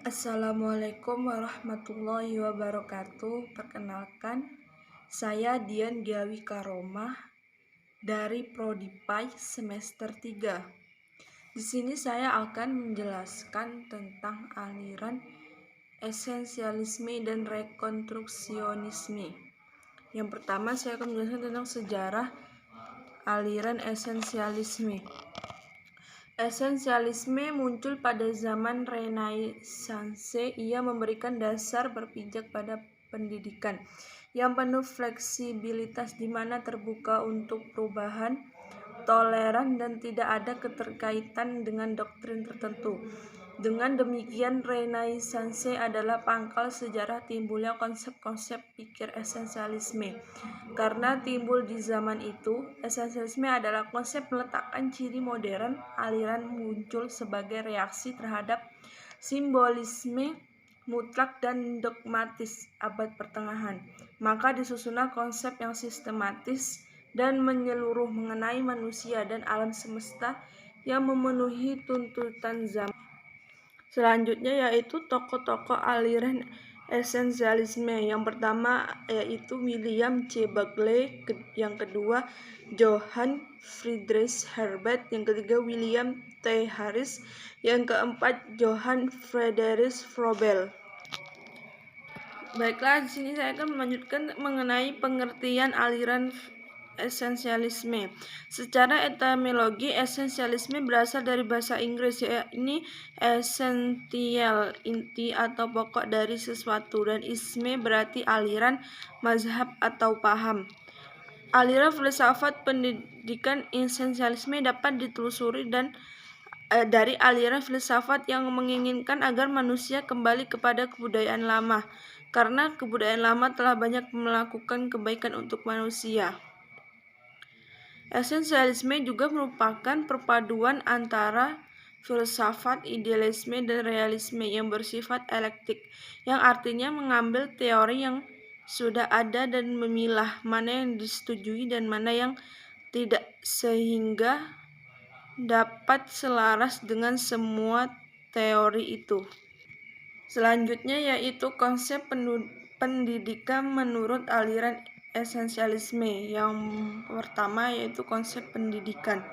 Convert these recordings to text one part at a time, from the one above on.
Assalamualaikum warahmatullahi wabarakatuh. Perkenalkan, saya Dian Giawi Karomah dari Prodi PAI semester 3. Di sini saya akan menjelaskan tentang aliran esensialisme dan rekonstruksionisme. Yang pertama, saya akan menjelaskan tentang sejarah aliran esensialisme. Esensialisme muncul pada zaman Renaissance. Ia memberikan dasar berpijak pada pendidikan yang penuh fleksibilitas, di mana terbuka untuk perubahan, toleran, dan tidak ada keterkaitan dengan doktrin tertentu. Dengan demikian, Renaissance adalah pangkal sejarah timbulnya konsep-konsep pikir esensialisme. Karena timbul di zaman itu, esensialisme adalah konsep meletakkan ciri modern. Aliran muncul sebagai reaksi terhadap simbolisme mutlak dan dogmatis abad pertengahan. Maka disusunlah konsep yang sistematis dan menyeluruh mengenai manusia dan alam semesta yang memenuhi tuntutan zaman. Selanjutnya yaitu tokoh-tokoh aliran esensialisme. Yang pertama yaitu William C. Bagley, yang kedua Johann Friedrich Herbert, yang ketiga William T. Harris, yang keempat Johann Friedrich Froebel. Baiklah, di sini saya akan melanjutkan mengenai pengertian aliran esensialisme. Secara etimologi, esensialisme berasal dari bahasa Inggris, yakni essential, inti atau pokok dari sesuatu, dan isme berarti aliran, mazhab atau paham. Aliran filsafat pendidikan esensialisme dapat ditelusuri dari aliran filsafat yang menginginkan agar manusia kembali kepada kebudayaan lama, karena kebudayaan lama telah banyak melakukan kebaikan untuk manusia. Esensialisme juga merupakan perpaduan antara filsafat idealisme dan realisme yang bersifat eklektik, yang artinya mengambil teori yang sudah ada dan memilah mana yang disetujui dan mana yang tidak, sehingga dapat selaras dengan semua teori itu. Selanjutnya yaitu konsep pendidikan menurut aliran esensialisme. Yang pertama yaitu konsep pendidikan.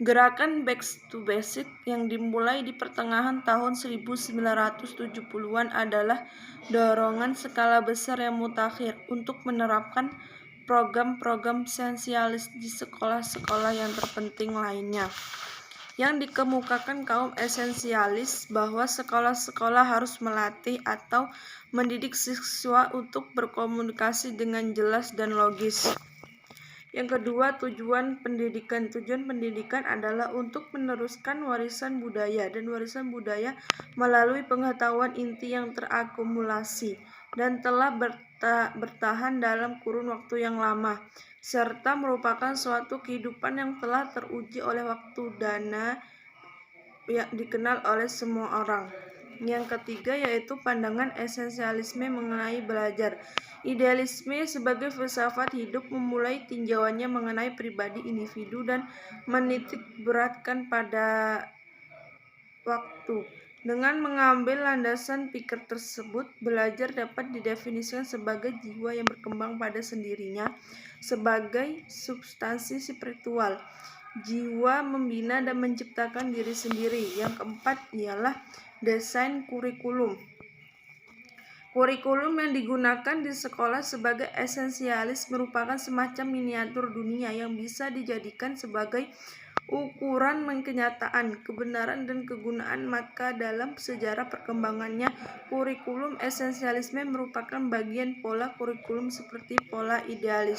Gerakan Back to Basic yang dimulai di pertengahan tahun 1970-an adalah dorongan skala besar yang mutakhir untuk menerapkan program-program esensialis di sekolah-sekolah yang terpenting lainnya. Yang dikemukakan kaum esensialis bahwa sekolah-sekolah harus melatih atau mendidik siswa untuk berkomunikasi dengan jelas dan logis. Yang kedua, tujuan pendidikan. Tujuan pendidikan adalah untuk meneruskan warisan budaya, dan warisan budaya melalui pengetahuan inti yang terakumulasi dan telah bertahan dalam kurun waktu yang lama, serta merupakan suatu kehidupan yang telah teruji oleh waktu dana yang dikenal oleh semua orang. Yang ketiga yaitu pandangan esensialisme mengenai belajar. Idealisme sebagai filsafat hidup memulai tinjauannya mengenai pribadi individu dan menitik beratkan pada waktu. Dengan mengambil landasan pikir tersebut, belajar dapat didefinisikan sebagai jiwa yang berkembang pada sendirinya sebagai substansi spiritual. Jiwa membina dan menciptakan diri sendiri. Yang keempat ialah desain kurikulum. Kurikulum yang digunakan di sekolah sebagai esensialis merupakan semacam miniatur dunia yang bisa dijadikan sebagai ukuran kenyataan, kebenaran, dan kegunaan. Maka dalam sejarah perkembangannya, kurikulum esensialisme merupakan bagian pola kurikulum seperti pola idealis.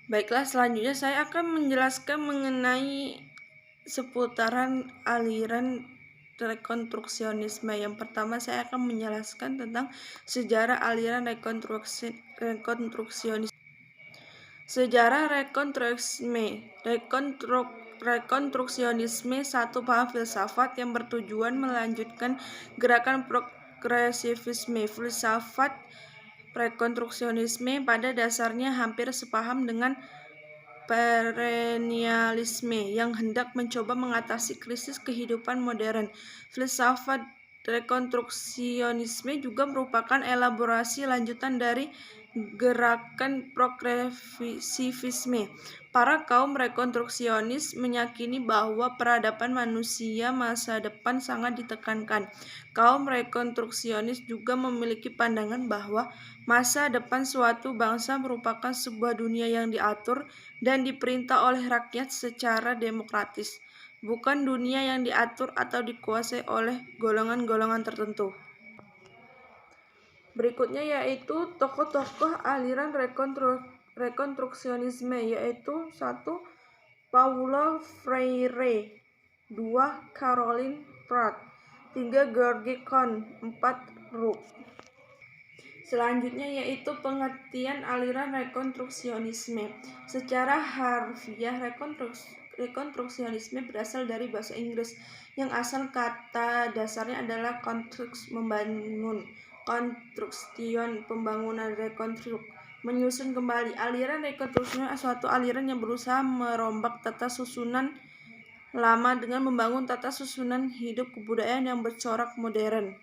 Baiklah, selanjutnya saya akan menjelaskan mengenai seputaran aliran rekonstruksionisme. Yang pertama, saya akan menjelaskan tentang sejarah aliran rekonstruksionisme. Sejarah rekonstruksionisme satu paham filsafat yang bertujuan melanjutkan gerakan progresivisme. Filsafat rekonstruksionisme pada dasarnya hampir sepaham dengan perennialisme yang hendak mencoba mengatasi krisis kehidupan modern. Filsafat Rekonstruksionisme juga merupakan elaborasi lanjutan dari gerakan progresivisme. Para kaum rekonstruksionis meyakini bahwa peradaban manusia masa depan sangat ditekankan. Kaum rekonstruksionis juga memiliki pandangan bahwa masa depan suatu bangsa merupakan sebuah dunia yang diatur dan diperintah oleh rakyat secara demokratis, bukan dunia yang diatur atau dikuasai oleh golongan-golongan tertentu. Berikutnya yaitu tokoh-tokoh aliran rekonstruksionisme, yaitu 1. Paulo Freire, 2. Caroline Pratt, 3. George Kohn, 4. Rook. Selanjutnya yaitu pengertian aliran rekonstruksionisme. Secara harfiah, rekonstruksionisme berasal dari bahasa Inggris yang asal kata dasarnya adalah construct, membangun, construction, pembangunan, rekonstruk, menyusun kembali. Aliran rekonstruksionisme suatu aliran yang berusaha merombak tata susunan lama dengan membangun tata susunan hidup kebudayaan yang bercorak modern.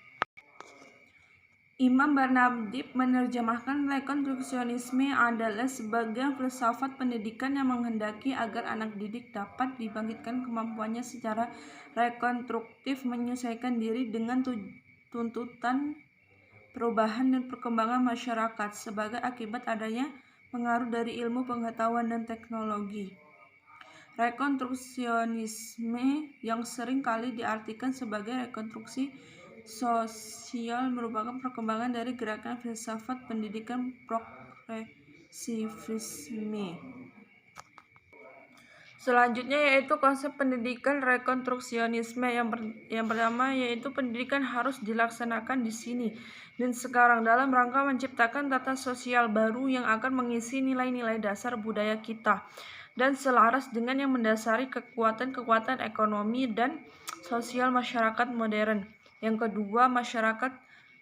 Imam Bernabdi menerjemahkan rekonstruksionisme adalah sebagai filsafat pendidikan yang menghendaki agar anak didik dapat dibangkitkan kemampuannya secara rekonstruktif menyesuaikan diri dengan tuntutan perubahan dan perkembangan masyarakat sebagai akibat adanya pengaruh dari ilmu pengetahuan dan teknologi. Rekonstruksionisme yang sering kali diartikan sebagai rekonstruksi sosial merupakan perkembangan dari gerakan filsafat pendidikan progresivisme. Selanjutnya yaitu konsep pendidikan rekonstruksionisme. Yang pertama yaitu pendidikan harus dilaksanakan di sini dan sekarang dalam rangka menciptakan tata sosial baru yang akan mengisi nilai-nilai dasar budaya kita dan selaras dengan yang mendasari kekuatan-kekuatan ekonomi dan sosial masyarakat modern. Yang kedua, masyarakat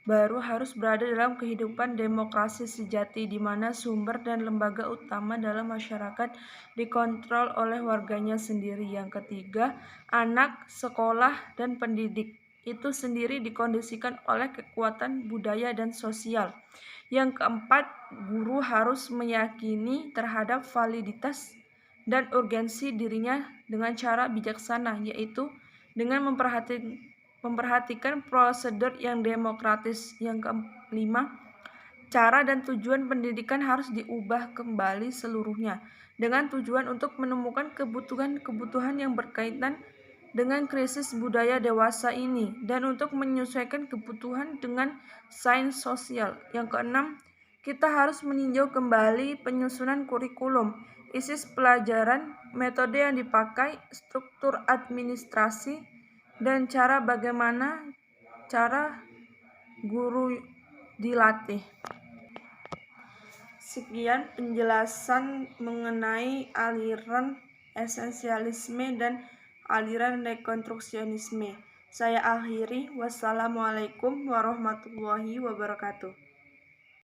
baru harus berada dalam kehidupan demokrasi sejati, di mana sumber dan lembaga utama dalam masyarakat dikontrol oleh warganya sendiri. Yang ketiga, anak, sekolah, dan pendidik itu sendiri dikondisikan oleh kekuatan budaya dan sosial. Yang keempat, guru harus meyakini terhadap validitas dan urgensi dirinya dengan cara bijaksana, yaitu dengan memperhatikan prosedur yang demokratis. Yang kelima, cara dan tujuan pendidikan harus diubah kembali seluruhnya dengan tujuan untuk menemukan kebutuhan-kebutuhan yang berkaitan dengan krisis budaya dewasa ini dan untuk menyesuaikan kebutuhan dengan sains sosial. Yang keenam, kita harus meninjau kembali penyusunan kurikulum, isi pelajaran, metode yang dipakai, struktur administrasi, dan bagaimana cara guru dilatih. Sekian penjelasan mengenai aliran esensialisme dan aliran rekonstruksionisme. Saya akhiri. Wassalamualaikum warahmatullahi wabarakatuh.